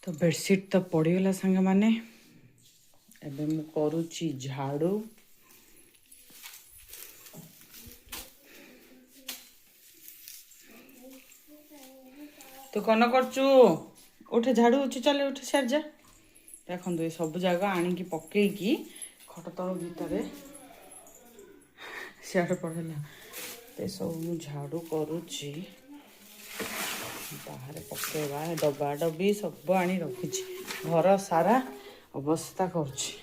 तो बेडसीट तो पड़गला सांग मैंने एबे मु करुची झाड़ू तो कौन करचु उठे झाड़ू उठी चले उठे सार जा देखो ये सब जगह आणिकी पकईकी खट तल भितर सियाड़े पड़ेगा तो सब मु झाड़ू करुची बाहर पकेवा डब्बा डब्बी सब आनी रखी घर सारा अवस्था करुची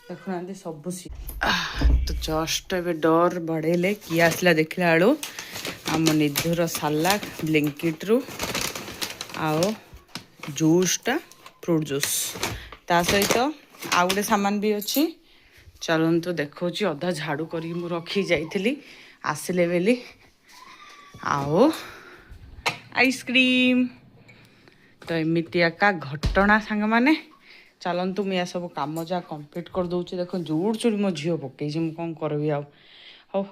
देखुना सब सी तो जस्ट ए डर बढ़ेले किए आसला देखला बेलू आम निधुर सालाड ब्लिंकिट रु आओ जूसटा फ्रूट जूस ता सहित आउ गोटे सामान भी अच्छी चलतु देखा अधा झाड़ू करी मु रखी जाइली आसिले बेली आओ आइसक्रीम तो एमती एका घटना सांग माने चलतु मुझे सब कम जहाँ कम्प्लीट कर दूचे देख जोड़ चोरी मो झील पकई मुझे कौन करबी आउ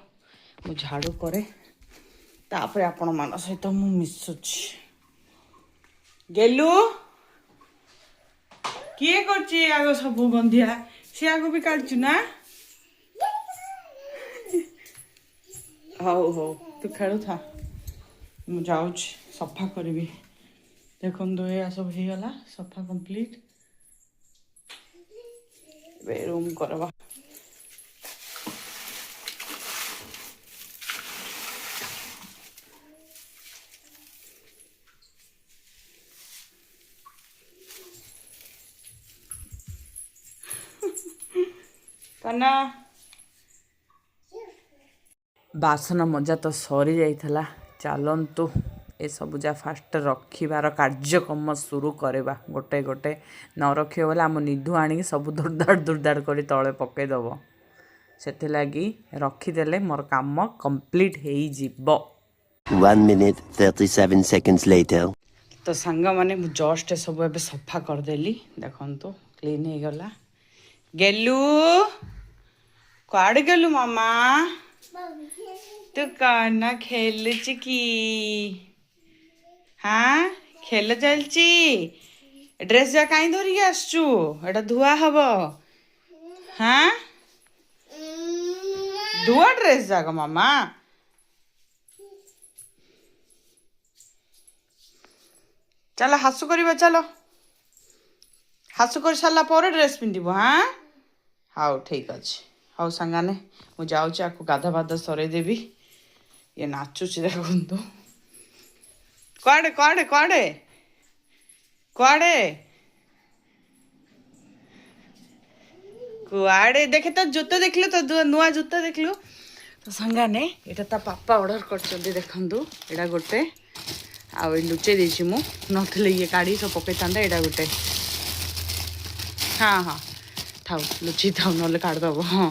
मु झाड़ू करे तापर आपण मान सहित मु मिसुची गेलु किए करची आग सब गंधिया सी आग भी काटचु ना हौ हौ तू खेलु था मु जाऊँ सफा करी देखो ये सब हो गला सफा कंप्लीट रूम करवा कना बासन मजा तो सरी जाइथला चलतु ए सब जा फास्ट रखिबार कार्यक्रम शुरू करवा गोटे गोटे न रखियो बोले आम निधु आनी सब दुर्दाड़ कर तले पकईदब से लगी रखीदे मोर काम कंप्लीट हो 1 minute 37 seconds later. तो सांग माने मु जस्ट सब ए सफा करदेली देखु क्लीन हो गला गेलु कुआड़े गेलु मामा तू कौन खेलुच कि हाँ खेल चलची ड्रेस जा कहीं धरिकी आसचु एटा धुआ हब हाँ धुआ ड्रेस जाक मामा चलो हासु करवा चलो हासु कर सारा पर ड्रेस पिंधब हाँ हाँ ठीक अच्छे हाँ सांगाने मु जाऊँ आपको गाधा बाधा सरेदेवी ये नाचुची देखु कुआड़े कुआड़े कुआड़े कुआड़े कुआड़े देखे तो जूता देखलु तो नुआ जूता देखलु तो सांगाने एटा ता पापा ऑर्डर कर देखु एटा गोटे आ लुचे देछि मु नथले ये काढ़ी सब पकई था एटा गोटे हाँ हाँ थाउ लुची थाउ नले काढ़ दब हाँ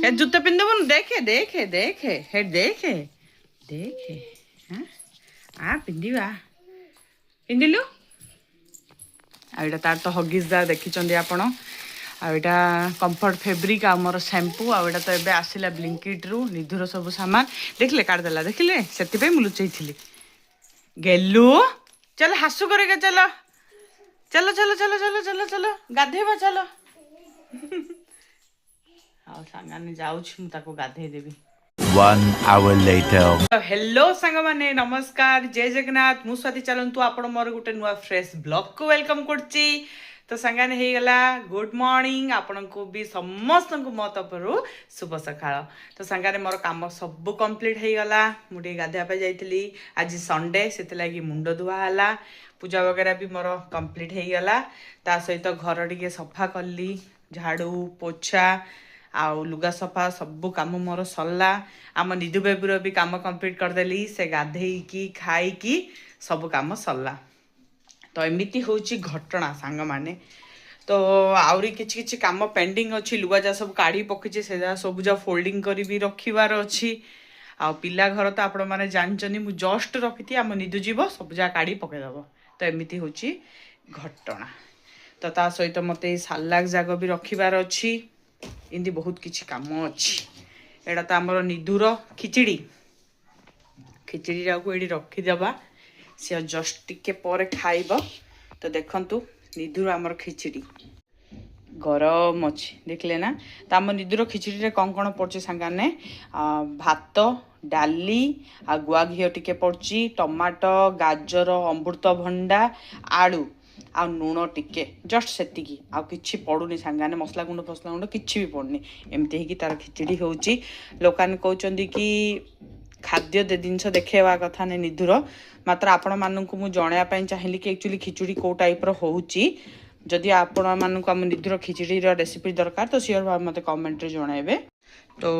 ए जूता पिंधबु देखे देखे देखे हे देखे देखे हाँ आ पिंधिबा पिंधिलु आइटा तार तो हगिस दा देखिचंदी आपण आइटा कंफर्ट फैब्रिक आमर शैम्पू आइटा तो एबे आसिला ब्लिंकिट रु निधुर सब सामान देखले काढ़ देला देखले सेति पे मु लुचैथिली गेलु चल हासु करेगा चलो चलो चलो चलो चलो चलो चलो गाधेबा चलो हाँ सांगाने जाऊँ ताको गाधे देवी 1 hour later. हेलो सांग माने नमस्कार जय जगन्नाथ मु स्वाति चलंतु आपण मोर गुटे नुआ फ्रेश ब्लॉग को वेलकम करची तो सांगाने हे गला गुड मॉर्निंग आपण को भी समस्त को मो तरफ शुभ सकाळ तो सांगाने मोर काम सब कंप्लीट हे गला मुटे गाधेया पे जाइतली आज संडे सेते लागी मुंड धुआ हला पूजा वगैरह भी मोर कंप्लीट हे गला ता सहित घर टिके सफा करली झाड़ू पोछा आउ लुगा सफा सब काम मोर सरला आम निधु बेबीर भी काम कंप्लीट करदेली से गाधेकी खाईकी सब काम सरला तो एमती हूँ घटना सांग माने तो आउरी किछि किछि काम पेंडिंग अच्छी लुगा जा सब काढ़ी पकईचे से सब जा फोल्डिंग करी भी रखिबार अच्छी आ पिला घर तो आपण मैंने जानचनी मु जस्ट रखी आम निधु जीव सब जा काढ़ी पकईदब तो एमती हूँ घटना तो ता सहित मत सालाग जाग भी रखिबार अच्छी इndi बहुत किछि काम अच्छी एटा तो आमर निधुर खिचड़ी खिचड़ी को ये रखीदेबा सी जस्ट टिके पर खाइब तो देखंतु निधुर आमर खिचड़ी गरम अच्छी देखले ना तो आम निधुर खिचड़ी रे कौन कौन पड़े सांगाने भात डाली आ गुआ घी टिके पड़ची टमाटो गाजर अमृतभंडा आलू आ लुण टिके जस्ट सेतिकी आ किछि पड़ुनी सांगाने मसला गुंड फसला गुंड किछि भी पड़नी एमती ही तार खिचड़ी होउची लोकान कहउचंदी कि खाद्य दे जिनस देखेवा कथा ने निधुर मात्र आपण माननकु मु जणया पई चाहिली कि एक्चुअली खिचड़ी को टाइप रो होउची जदि आपण माननकु हम निधुर खिचड़ी रो रेसिपी दरकार तो शेयर भाव मते कमेंट रे जणाइबे तो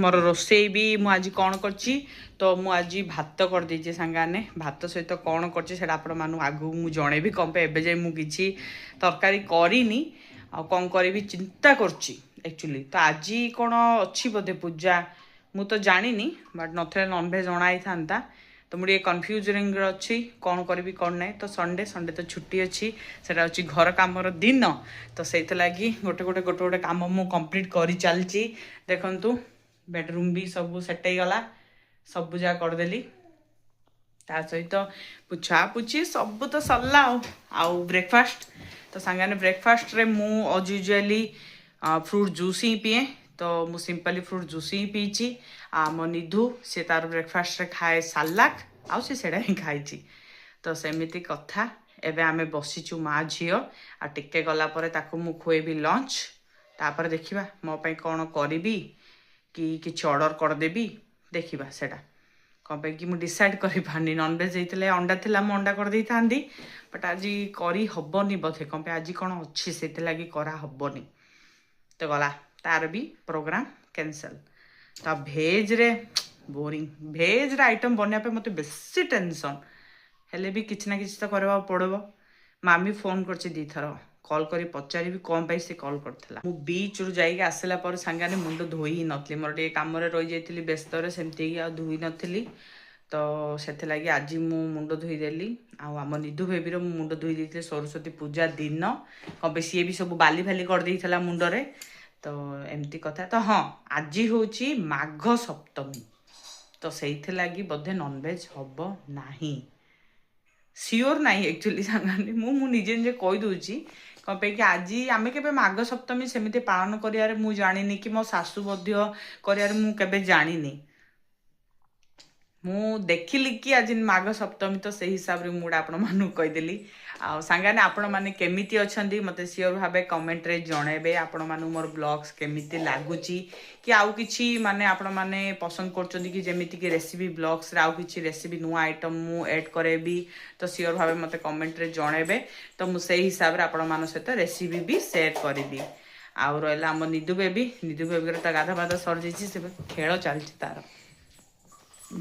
मोर रोसई भी मु आज कौन करची तो मु आज भात कर देजे सांगाने भात सहित कौन करची सेटा आपण मानु आगु मु जणेबी कम पे एबे जे मु किछि तरकारी करिनी आ कौन करबी चिंता करची एक्चुअली तो आज कौन अच्छी बोधे पूजा मु तो जानिनी बट नथे नॉनवेज अणाई थांता तो मुझे कन्फ्यूजरिंग अच्छी कौन करी कौन ना तो संडे संडे तो छुट्टी अच्छी सेटा अच्छी घर कामर दिन तो से लगी गोटे गोटे गोटे गोटे काम मु कंप्लीट करी चलची देखंतु बेडरूम भी सब सेट हो गला सब जा करदेली ता सहित पुछा पुछी सब तो सरला आउ ब्रेकफास्ट तो सांगाने ब्रेकफास्ट रे मु एज यूजुअली फ्रूट जूस ही पिए तो मु सिंपली फ्रूट जूस ही पीची मो निधु से तार ब्रेकफास्ट रे खाए सालाक आउ से सेडा ही खाइची तो सेमिति कथा एबे आमे बसिचु माँ झील आ टिके गला परे ताकू मु खुएबी लंच तापर देखिबा मो पई कोन करबी कि किछ ऑर्डर कर देबी देखिबा सेडा कम पे कि मु डिसाइड करि पानी नॉनवेज हेतले अंडा थिला मु अंडा कर दै थांदी बट आज करी हबनी बथे कम पे आज कोन अछि सेते लागि करा हबनी तो गला तार भी प्रोग्राम कैंसल तो भेज रे बोरिंग भेज रे आइटम बनया पे मते बेसी टेंशन हेले भी किछ ना किछ तो करबा पड़बो मामी फोन करछि दी थरो कॉल करी पचारि भी कम पाई से कॉल करथला मु बीच रु जाई आसला पर संगाने मुंड धोई ही नथली मोर टे काम रे रहि जाइतली व्यस्त रे सेमती आ धोई नथली तो सेथे लागि आज मु मुंड धोई देली आ हम निधु बेबी रो मुंड धोई देथले सरस्वती पूजा दिन कबे सी भी सब बाली भाली कर देथला मुंड रे तो एमती कथा तो हाँ आज हूँ माघ सप्तमी तो से लगी बोधे नॉनवेज हम नाही सियोर नाही एक्चुअली सांगानी मु निजे निजे कही दूची कम पे कि आज आम के माघ सप्तमी सेमती पालन कर मु जानी कि मो सासू कर मु केबे जानी मु देखिली कि आज माघ सप्तमी तो से हिसाब रे मुड़ा आपण मानु कहीदेली आ सांगाने आपण माने केमिति अछंदी मते सियोर भाबे कमेंट रे जणेबे आपण मानु मोर ब्लॉग्स केमिति लागुची कि आउ किछि माने आपण माने पसंद करचंदी कि जेमिति कि रेसिपी ब्लॉग्स रे आउ किछि रेसिपी नुआ आइटम मु ऐड करेबी तो सियोर भाबे मते कमेंट रे जणेबे तो मु सेही हिसाब रे आपण मानो सहित रेसिपी भी शेयर करबी आ रहला हम निधु बेबी रे त गाधा बाधा सर जैछि से खेल चलछि तार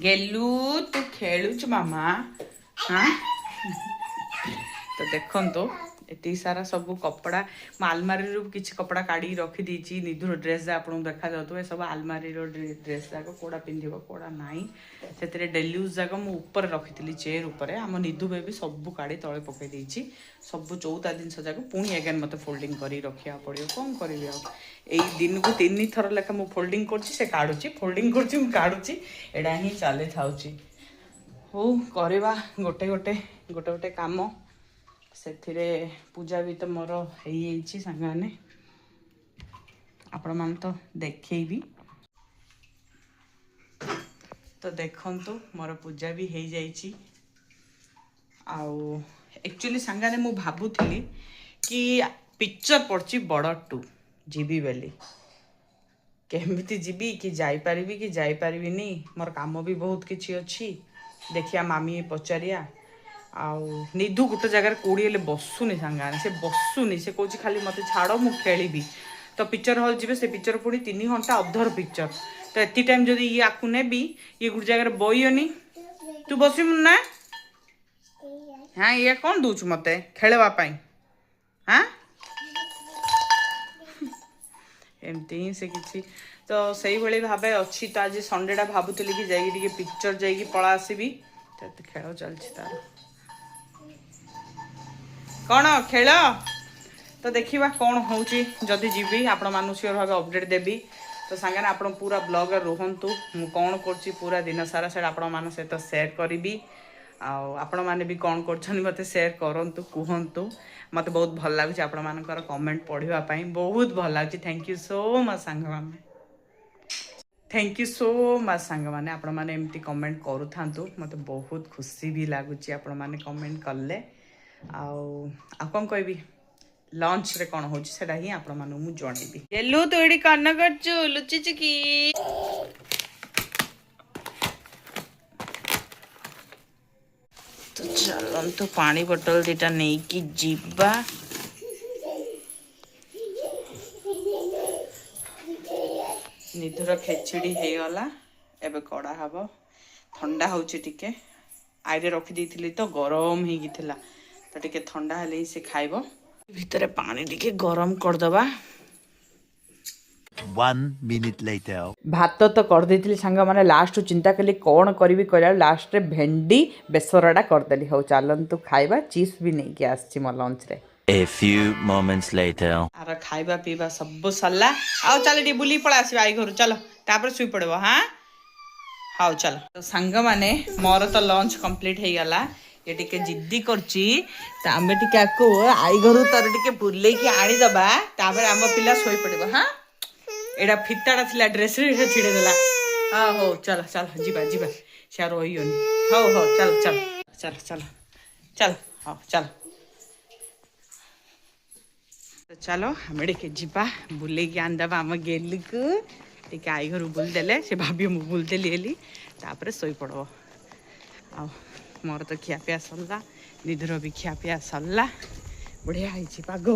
गेलू तू खेलुच मामा हाँ तो देखो एति सारा सब कपड़ा आलमारी रू किसी कपड़ा काढ़ी रखी दीची निधुर ड्रेस आपको देखा जाए सब आलमारी ड्रेस जाक कौड़ा पिंधिब कौड़ा नाई से डेली यूज जाक मुझे रखी चेयर उपर आम निधु बेबी सब काढ़ी तले पकई देती सब चौथा जिन जाक पुणी एगेन मत फोल्डिंग कर रखा पड़ो कौन करी दिन को 3 थर लेखा मुझे फोल्डिंग कर काढ़ुची फोल्डिंग करुची एडा ही चली था हो करवा गोटे गोटे गोटे गोटे काम से पूजा भी तो मोर हो सांगाने आपण मान तो देखेबी तो देखंतु मोर पूजा भी हो जाइए आउ एक्चुअली सांगाने मु भाबुथली कि पिक्चर पड़ची बड़ 2 जीवी बेली केमिति जीवी कि जाई परिबी कि जाई परिबिनी मोर काम भी बहुत किछि अछि देखिया मामी पचारिया आउ निधु गोटे जगार कोड़े बसुनी सांगाने से बसुनी से कौच खाली मत छाड़ मु खेली तो पिक्चर हॉल जी से पिक्चर पुणी 3 घंटा अधर पिक्चर तो एति टाइम जदि ये आकु नेबी ये गोटे जगार बईनी तू बसमु ना हाँ ये कौन दूच मते खेलवाई हाँ एमती ही से किसी तो से भाव अच्छी तो आज संडेटा भावुली कि जाइए पिक्चर जाइए पला आसबि तो खेल चलती तार कौन खेल तो देखा कौन हो जदि जीवी आपण मानु सियोर भाव अपडेट देवी तो सांगे आप पूरा ब्लॉग रुहतु मु कौन कर पूरा दिन सारा से आपण मान सहित शेयर करी आपण मैंने भी कौन कर मत सेयार करूँ कहतु मत बहुत भल लगुच आपण मानकर कमेंट पढ़ाई बहुत भल लगुच थैंक यू सो मच सांग मैंने थैंक यू सो मच सांग मैंने आपण मैंने एमती कमेंट करूँ मत बहुत खुशी भी लगुच आपण मैंने कमेंट कले कौन कहबी लंच रे कौन हो ही आपण मानू जनइबी एलु तू ये कन कर लुचिच कि तो चलतु पानी बोतल दीटा नहीं कि जीवा निधुर खेचड़ी हो गला एबे कड़ा हब ठंडा होची टिके आइरे रखी देइथिली तो गरम ही गिथिला तो टिके ठंडा हेले ही से खाइबो भितरे पानी टिके गरम कर दबा 1 minute later. भात तो कर देइथिली सांग माने लास्ट चिंता कली कौन करी कहला लास्ट रे भेंडी बेसरडा करदेली हो चलतु खाइबा चीज भी नहीं कि आछि मो लंच रे A few moments later. आर खाइबा पीबा सब सरला आओ चल टी बुली पळा आसी आई घर चलो तापर सुई पड़बो हां हाउ चल तो सांग माने मोर तो लंच कंप्लीट हे गला ये टिके जिद्दी करची त आमे टिके आको आई घर तर टिके बुले की आनी दबा तापर आम पिला सोई पड़बो हां एडा फिताड़ा थिला ड्रेस रे छिड़े देला हां हो चल चल जीवा जीवा से रोइयोनी हो हो चल चल चल चल चल हां चल तो चलो हमें टे जीवा बुले की आंदबा आम गेल को टे आई घर बुल देले से भाभी मु बुल देली तापर सोई पड़ो आ मोर तो खियापिया सरला निधुर भी खियापिया सरला बढ़िया है पाग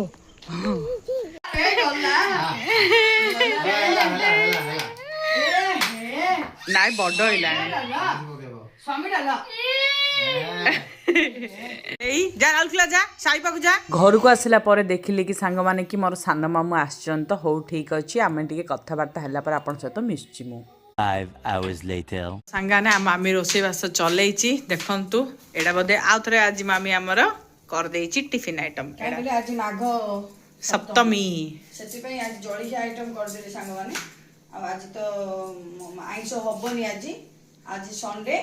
नाई बड़ घर को आसला पर देखिले कि सांग माने कि मोर सान मामू आछन तो हो ठीक अछि आमे टिके कथबार्ता हला पर आपन सहित मिसछि मु 5 hours later. सांगाने मामी रोसे बास चलैछि देखंतु एडा बदे आ थरे आज मामी हमर कर देछि टिफिन आइटम कहले आज माघ सप्तमी सेति पई आज जळिया आइटम कर देले सांग माने आ आज तो आइंस हबनी आज संडे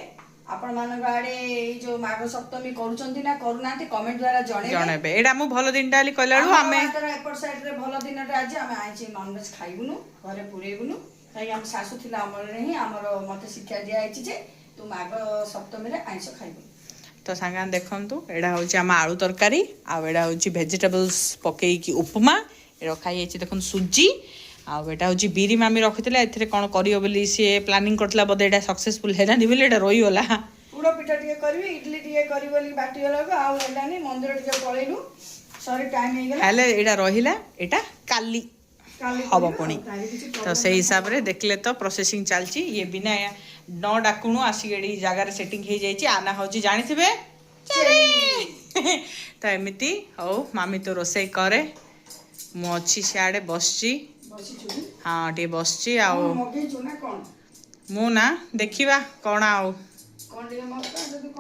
आपण मान गाडे जो माघ सप्तमी करूचंती ना करूनांती कमेंट द्वारा जणेबे एडा मु भलो दिन डाली कलाडू आमे एपर साइड रे भलो दिन रे आज आमे आइंस नॉन वेज खाइबुनु घरे पुरेबुनु ताई हम सासु थिला हमर नहीं हमर मते शिक्षा दिया आइछि जे तू माघ सप्तमी रे आइंस खाइबु तो सांगान देखंतु एडा होची आमा आलू तरकारी आ एडा होची वेजिटेबल्स पकेई की उपमा ए रखाई आइछि देखन सुजी आ एटा होची बीरी मामी रखितले एथरे कोन करियो बोली से प्लानिंग करतला बदे एटा सक्सेसफुल हेलानी बोली एटा रोई होला पूरा पिठा टिके करबी इडली टिके करी बोली बाटी वाला आ हेलानी मंदिर टिके पळेलु सॉरी टाइम हे गेला हेले एटा रहिला एटा काली हब पुणी तो से हिसाब रे देखले तो प्रोसेसिंग चलची ये बिना न डाकुणु आसी एडी जगह रे सेटिंग हे जाईची आना होची जानिथिबे तो एमिति हो मामी तो रोसई करे मु अछि सियाडे बसची हाँ टे बसची आउ मु ना देखिबा कोन आउ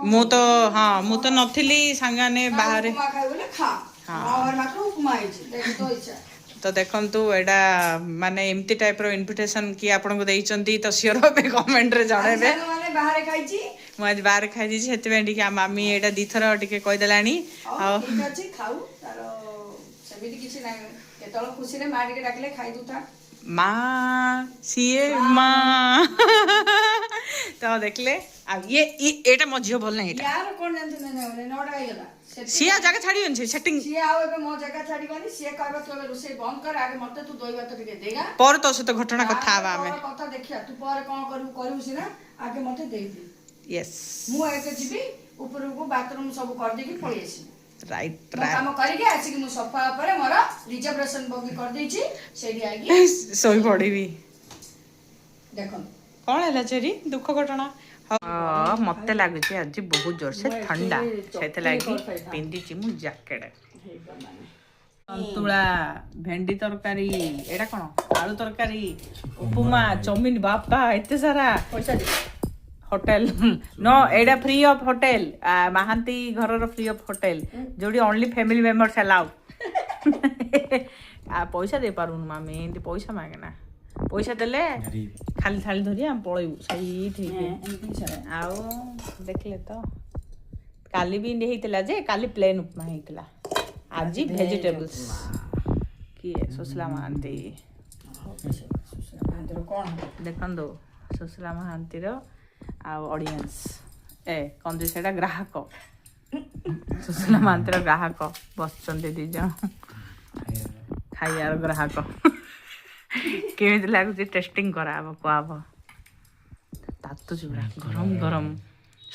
मु तो हाँ मु तो नथिली सांगाने बाहर तो देखंतु एडा माने एमती टाइप रो इनविटेशन की आपन को देइचंती तो सियर पे कमेंट रे जणेबे माने बाहर खाइची मु आज बाहर खाइ दी सेते बेंडी के मामी एडा दिथर टिके कहि देलानी आ ठीक अछि खाऊ तारो सेमिति किछि नै केतळ खुशी रे मार के डाकले खाइ दुता माँ सीए माँ तो देखले अब ये एटा मो झियो बोल नहीं यार कोन जानत नै नोडा आइगला सिया जगह छाड़ी उन सेटिंग सिया आवे पे मो जगह छाड़ी गनी सिया कहबा तो रुसे बंद कर आगे मते तू दोई बात टिके देगा पर तो से तो घटना कथा आवा हमें कथा देखिया तू पर कोन करू सिना आगे मते देई दे यस मु एके जिबी ऊपर को बाथरूम सब कर देकी पळेसी राइट काम करके आसी कि मु सफा पर मोर रिजर्वेशन बगी कर देची सेडी आगी सोई पड़ीबी देखो कौन है चेरी दुख घटना मत लगुच आज बहुत जोर से ठंडा से लगी पिंधि मु जैकेट सन्तुला भेंडी तरकारी एटा कौन आलू तरकारी उपमा चाउमिन बापा एते सारा पैसा दे होटेल नो एडा फ्री ऑफ होटेल महांती घर फ्री ऑफ होटेल जोड़ी ओनली फैमिली मेंबर्स अलाउ पैसा दे पारुन मामी एंती पैसा मांगे ना पैसा देले खाली थाली धरी हम पळेबु सही ठीक आउ देखले तो କାଲି ବି ଇଣ୍ଡି ହେଇଥିଲା ଯେ କାଲି ପ୍ଲେନ୍ ଉପମା ହେଇଥିଲା ଆଜି ଭେଜିଟେବଲ୍ସ କିଏ ସୁଶୀଲା ମହାନ୍ତି କଣ ଦେଖନ୍ତୁ ସୁଶୀଲା ମହାନ୍ତିର ଆଉ ଅଡ଼ିଏନ୍ସ କ'ଣ ଯେ ସେଇଟା ଗ୍ରାହକ ସୁଶୀଲା ମହାନ୍ତିର ଗ୍ରାହକ ବସୁଛନ୍ତି 2 ଜଣ ଖାଇବାର ଗ୍ରାହକ କେମିତି ଲାଗୁଛି ଟେଷ୍ଟିଂ କରାହବ କୁହାହବ ତାତୁଛି ପୁରା ଗରମ ଗରମ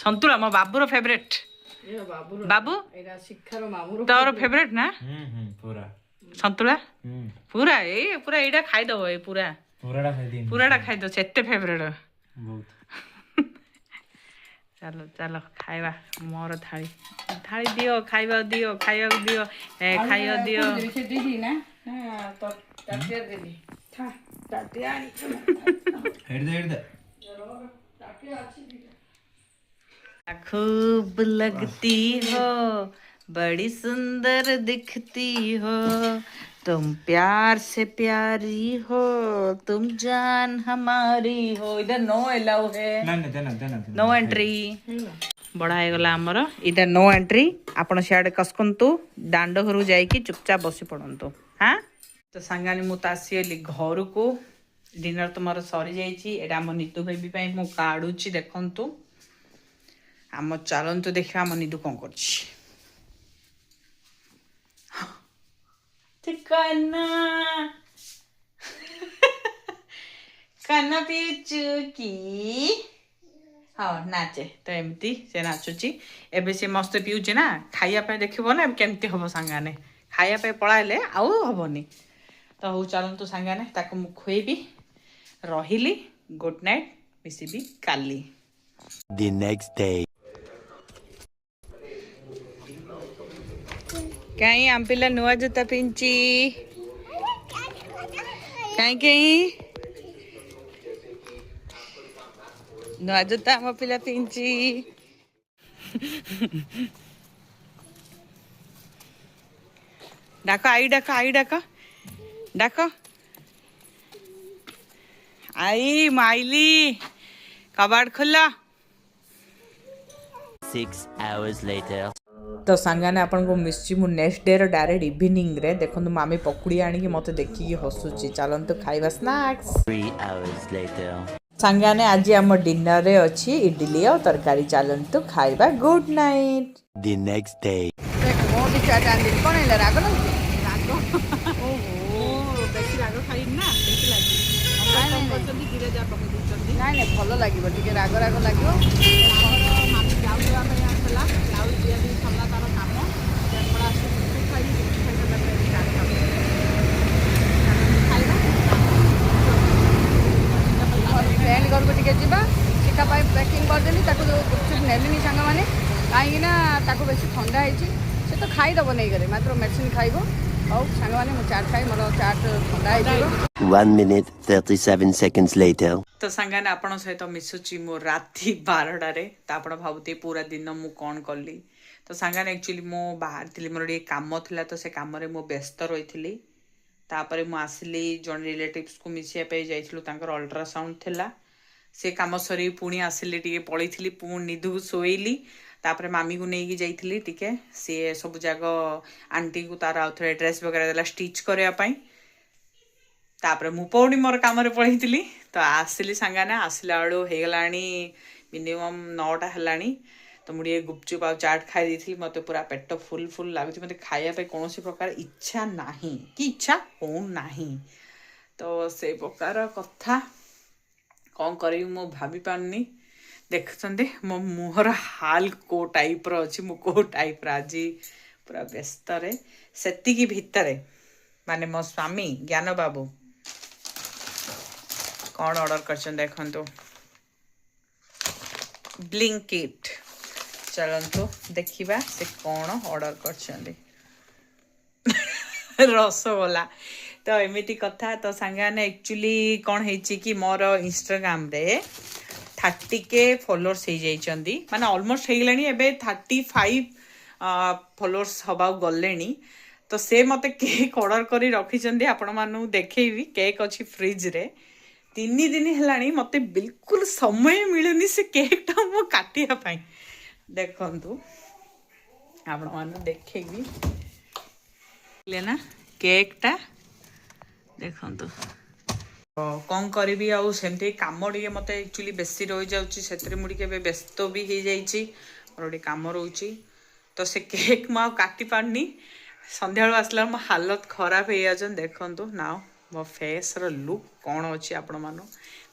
ସନ୍ତୁଳା ମୋ ବାବୁର ଫେଭରେଟ୍ ବାବୁ ଶିକ୍ଷାର ମାମୁର ତୋର ଫେଭରେଟ୍ ନା ପୁରା ସନ୍ତୁଳା ପୁରା ପୁରା ଏଇଟା ଖାଇଦବ ପୁରା ପୁରାଟା ଖାଇଦିଏ ପୁରାଟା ଖାଇଦବ ଏତେ ଫେଭରେଟ୍ ବହୁତ ଚାଲ ଚାଲ ଖାଇବା ମୋର ଥାଳି ଥାଳି ଦିଅ ଖାଇବା ଦିଅ ଖାଇବାକୁ ଦିଅ ଖାଇବା ଦିଅ ଦିଦି ନା ଏଇଟା खूब लगती हो बड़ी सुंदर दिखती हो तुम प्यार से प्यारी हो तुम जान हमारी हो इधर नो अलाउ है नो एंट्री बड़ा ହେଇଗଲା ଆମର इधर नो एंट्री ଆପଣ ସିଆଡ଼େ କସକନ୍ତୁ ଦାଣ୍ଡ ଘରକୁ ଯାଇକି ଚୁପଚାପ ବସି ପଡ଼ନ୍ତୁ ହାଁ ତ ସାଙ୍ଗାନି ମୁଁ ତ ଆସିଗଲି ଘରକୁ ଡିନର ତ ମୋର ସରିଯାଇଛି ଏଇଟା ଆମ ନିତୁ ବେବି ପାଇଁ ମୁଁ କାଢ଼ୁଛି ଦେଖନ୍ତୁ ଆମ ଚାଲନ୍ତୁ ଦେଖିବା ଆମ ନିଦୁ କ'ଣ କରୁଛି କାନା କାନା ପିଉଛୁ କି ହଁ ନାଚେ ତ ଏମିତି ସେ ନାଚୁଛି ଏବେ ସେ ମସ୍ତ ପିଉଛି ନା ଖାଇବା ପାଇଁ ଦେଖିବ ନା କେମିତି ହବ ସାଙ୍ଗାନେ ଖାଇବା ପାଇଁ ପଳାଇଲେ ଆଉ ହବନି ତ ହଉ ଚାଲନ୍ତୁ ସାଙ୍ଗାନେ ତାକୁ ମୁଁ ଖୁଏଇବି ରହିଲି ଗୁଡ୍ ନାଇଟ୍ ମିଶିବି କାଲି The next day. कहीं आम पिला नुआ जूता पिंची कहीं कहीं नुआ जूता आम पिला पिंची डाको आई डाको आई डाको डाको आई माइली कबाड़ खोला 6 hours later. तो सांगाने आपन को मिस्ची मु नेक्स्ट डे रो डायरेक्ट इवनिंग रे देखंतु मामी पकुड़ी आनी कि मते देखि हसुची चालंतु खाइबा स्नैक्स 3 hours later. सांगाने आज हम डिनर रे अछि इडली और तरकारी चालंतु खाइबा good night The next day. देख मोदी चाट आंदी कोन हैला राग लाଗୁଛି रागो ओहो बेसी रागो खाइ ना बेसी लागि हम कम करछंदी धीरे जा पके दिछंदी ନାଇଁ ନାଇଁ ଭଲ ଲାଗିବ ଟିକେ ରାଗ ରାଗ ଲାଗିବ मामी जाउ देवा पे आसला जाउ दिया दी सल्ला तार काम तेपड़ा आसु खाइ खाइ तापर स्टार्ट कर ଫ୍ରେଣ୍ଡ ଘରକୁ ଟିକେ ଯିବା ଶିଖା ପାଇଁ ପ୍ୟାକିଂ କରିଦେଲି ତାକୁ ଗୁପଚୁପ ନେଲିନି ସାଙ୍ଗମାନେ କାହିଁକି ନା ତାକୁ ବେଶୀ ଥଣ୍ଡା ହେଇଛି ସେ ତ ଖାଇଦେବ ନେଇକରି ମାତ୍ର ମେଡ଼ିସିନ ଖାଇବ ହଉ ସାଙ୍ଗମାନେ ମୁଁ ଚାଟ୍ ଖାଇ ମୋର ଚାଟ୍ ଥଣ୍ଡା ହେଇଯିବ 1 minute 37 seconds later. तो सांगाने आपण सहित मिसुची मो राति 12 रे तो आपण भाबुते पूरा दिन मु कौन कली तो सांगाने एक्चुअली मो बाहर थी मोर ये काम थिला तो से काम रे मो व्यस्त रही तापर मु आसली जन रिलेटिव्स को मिसिया पे जाइथिलु तांकर अल्ट्रासाउंड थिला से काम सरी पुणी आसली टिके पळीथिली पुणी निदु सोइली तापर मामी को नेकी जाइथिली टिके से सब जाग आंटी को तार आउथरे ड्रेस वगैरह देला स्टिच करया पई तापर मु पौनी मोर काम रे पळीथिली तो आसली सांगाने आसला बेलू हो गलानी मिनिमम 9टा हेलानी तो मुझे गुपचुप आ चाट खाई दी मत पूरा पेट फुल फुल लगुच मत खाया कौन प्रकार इच्छा नहीं कि इच्छा हो नहीं तो से प्रकार कथा कौन करी मु भाभी पारनी देखते मो मुहर हाल को टाइप रो अच्छी मु को टाइप आज पूरा व्यस्त रे सेतिकी भितरे माने मो स्वामी ज्ञान बाबू कौन ऑर्डर कर देखो ब्लिंकिट चलतु देखा से कौन ऑर्डर कर रसगोला तो एमती कथा तो सांगाने एक्चुअली कौन है कि मोर इंस्टाग्राम रे 30K फॉलोअर्स हो जाइछंदी माने ऑलमोस्ट हो गलानी एबे 35 फॉलोअर्स हबा गले तो से मते केक ऑर्डर करी रखिछंदी आपण मानु देखैबी केक अछि फ्रिज रे 3 दिन हेलानी मते बिल्कुल समय मिलुनी से केक टा मो काटिया पाई देखंतु आपण मानु देखेबी लेना केकटा देखंतु कौन करी आउ सेमती कम टे मत एक्चुअली बेसी रही जाऊँगी मुझे व्यस्त भी हो जाइए मोर गोटे कम रोचे तो से केक मुझे काटी पारनी संध्या आसला मो हालत खराब हो जाए देखु ना मो फेस लुक कौन अच्छी आपण मान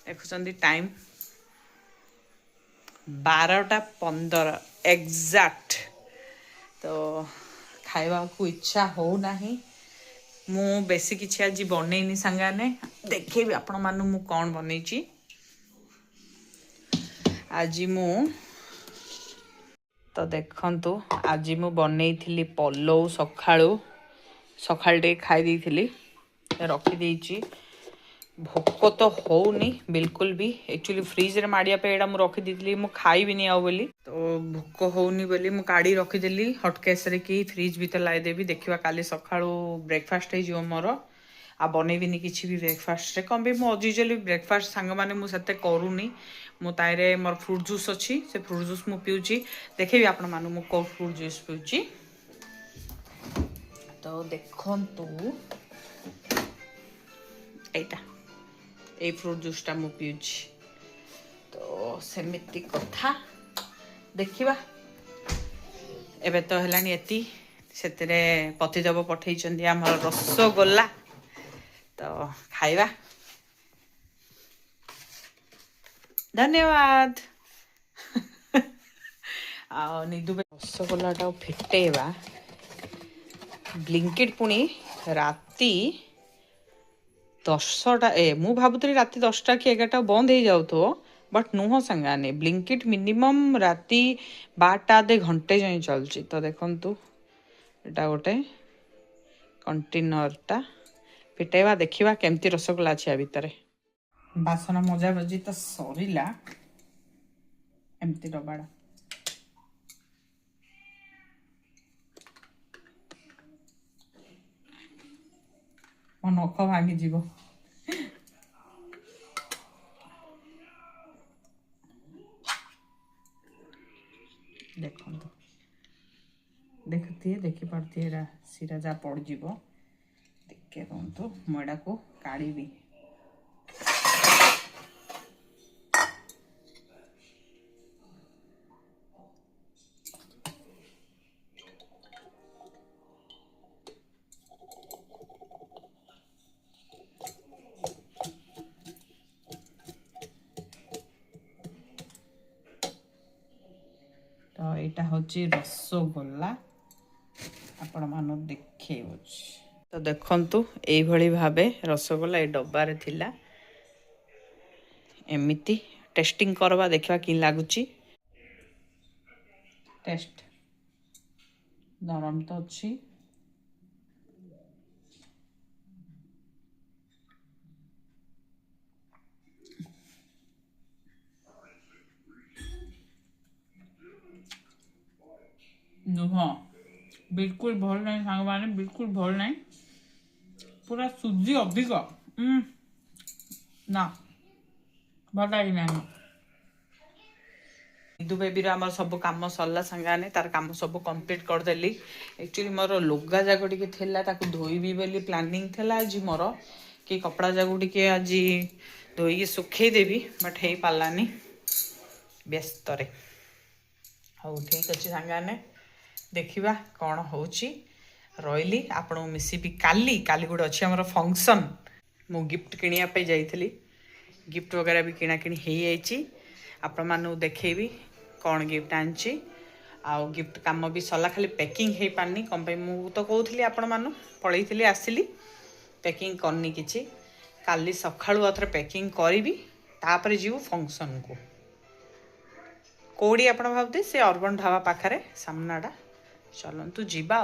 देखुं टाइम 12:15 एग्जैक्ट तो खावा को इच्छा हो नहीं मु बेसी किसी आज बनईनी सांगाने देखेबी आपण मानु मु कौन बनईची आज मु तो देखंतु आज मु बनई पलौ सकाळू टे खाई देइथिली रखी देइची भोक तो होनी बिल्कुल भी एक्चुअली फ्रिज रे माड़िया पे एडा मु रखी देइथिली मु खाइबी नहीं आउ बोली तो भोक होनी बोली मु काढ़ी रखीदेली हटकेस रे कि फ्रिज भीतर लाई देवी देखा काली सकाळू ब्रेकफास्ट हो मोर आ बनईबिनी किसी भी ब्रेकफास्ट रे कम भी मु यूजुअली ब्रेकफास्ट सांग माने मु सते करूनी मु ताइरे मोर फ्रूट जूस अच्छी से फ्रूट जूस मु पिउची देखेबी आपण मानु मु को फ्रूट जूस पिउची तो देखंतु एटा ए फ्रूट जूसटा मु पिउची तो सेमिति कथा देखिबा एबे तो हेलानी एती सेतरे पतिदेव पठेइचंदी हमर रसगोल्ला तो खाइबा धन्यवाद आ निदु रसगोल्लाटा फिटेबा ब्लिंकिट पुणी राती 10टा मु भाबुतली राती 10टा कि 11टा बंद हो जाऊ तो बट नुह संगाने ब्लिंकिट मिनिमम राती 12टा आधे घंटे जाए चलची तो देखंतु एटा गोटे कंटेनरटा फिटेबा देखिबा केमती रसगोल्ला अछि आ भितरे बासना मजा बजी तो सरीला एमती डबाड़ा मो नख भांगी जीव देखो देखती देखी पारती सिरा जा पड़ जीव देखे रुहतु मुझा को काढ़ी तो यहाँ हूँ रसगोल्ला आपण मान देखे तो देखंतु एभली भाबे रसगोल्ला ए डब्बारे थिला एमिति टेस्टिंग करवा देखा कि लागुची टेस्ट नरम तो अच्छी नुह बिल्कुल भल नहीं सांग माने बिल्कुल भल नहीं पूरा सुजी अधिक ना भल लगे निदु बेबीर आम सब कम सरला संगाने तार कम सब कंप्लीट करदेली एक्चुअली मोर लुगा जाक टी धोईबी बोली प्लानिंग थेला आज मोर कि कपड़ा जाक टी आज धोई सुखे देवी बट हो पारानी व्यस्त हाँ ठीक अच्छे सांगाने देखिबा कौन होची रही आपण मिसिबी काली काली गोटे अच्छी आमर फंक्शन मु गिफ्ट किनिया पे जाइथली गिफ्ट वगैरह भी किना किणी हो जाइए आपण मानु देखेबी कौन गिफ्ट आनची आउ गिफ्ट काम भी सरला खाली पैकिंग हो पारनी कम पे मु तो कहूली आपण मानु पलैली आसिली पैकिंग करनी किछि काली सखाळु अथरे पैकिंग करी तापर जीव फंक्शन को कौड़ी आपण भाबते से अर्बन ढाबा पाखरे सामनाटा चलतु जीवा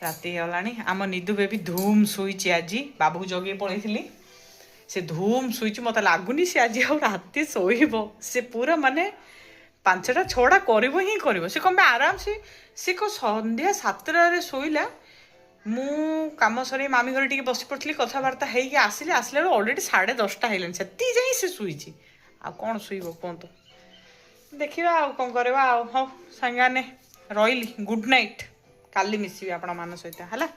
राति गलानी आम निदु बेबी धूम शुई आज बाबू जगे पलैली से धूम शुई मत लगुनि से आज राति शोब से पूरा माने 5टा 6टा कर से कम आराम से को संध्या 7टारे शोला मु कम सर मामी घर टी बस पड़ी कथबार्ता होगी आसिले आसला अलरेडी 10:30 है से जाए से शुई आ कौन शुब कहतु देखा कौन करवा हाँ सांगाने ରହିଲି ଗୁଡ୍ ନାଇଟ୍ କାଲି ମିଶିବି ଆପଣମାନଙ୍କ ସହିତ ହେଲା।